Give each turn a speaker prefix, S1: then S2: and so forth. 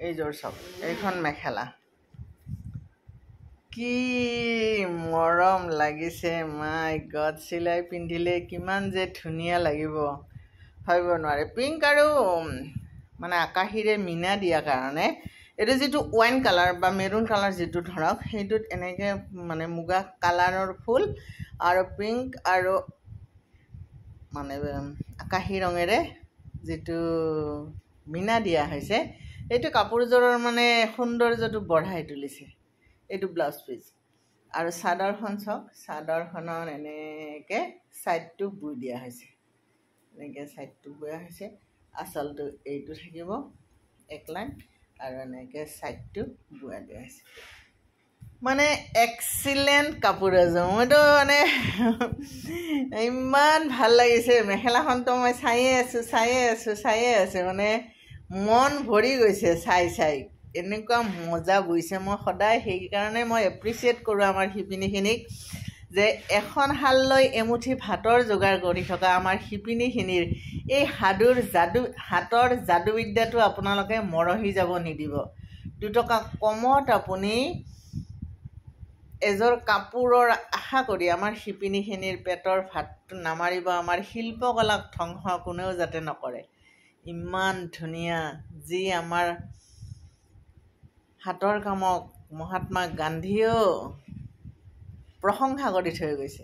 S1: এইযোৰ চাওক, এইখন মেখেলা কি মৰম লাগিছে। মাই গড, চিলাই পিন্ধিলে কিমান যে ধুনীয়া লাগিব ভাবিব নোৱাৰে। পিংক আৰু মানে আকাশীৰে মীনা দিয়া কাৰণে এইটো যিটো ৱাইন কালাৰ বা মেৰুণ কালাৰ যিটো ধৰক, সেইটোত এনেকৈ মানে মুগা কালাৰৰ ফুল আৰু পিংক আৰু মানে আকাশী ৰঙেৰে যিটো মীনা দিয়া হৈছে, এইটো কাপোৰযোৰৰ মানে সৌন্দৰ্যটো বঢ়াই তুলিছে। এইটো ব্লাউজ পিচ আৰু চাদৰখন চাওক, চাদৰখনত এনেকৈ ছাইডটো বৈ দিয়া হৈছে, এনেকৈ ছাইডটো বোৱা হৈছে। আচলটো এইটো থাকিব এক লাইন আৰু এনেকৈ ছাইডটো বোৱা দিয়া হৈছে। মানে এক্সিলেণ্ট কাপোৰ এযোৰ, মইতো মানে ইমান ভাল লাগিছে। মেখেলাখনতো মই চায়ে আছোঁ, মানে মন ভৰি গৈছে চাই। এনেকুৱা মজা বৈছে। মই সদায় সেইকাৰণে মই এপ্ৰিচিয়েট কৰোঁ আমাৰ শিপিনীখিনিক, যে এখন শাল লৈ এমুঠি ভাতৰ যোগাৰ কৰি থকা আমাৰ শিপিনীখিনিৰ এই হাতৰ যাদুবিদ্যাটো আপোনালোকে মৰহি যাব নিদিব। 2 টকা কমত আপুনি এযোৰ কাপোৰৰ আশা কৰি আমাৰ শিপিনীখিনিৰ পেটৰ ভাতটো নামাৰিব। আমাৰ শিল্পকলাক ধ্বংস কোনেও যাতে নকৰে। ইমান ধুনীয়া, যি আমাৰ হাতৰ কামক মহাত্মা গান্ধীয়েও প্ৰশংসা কৰি থৈ গৈছে।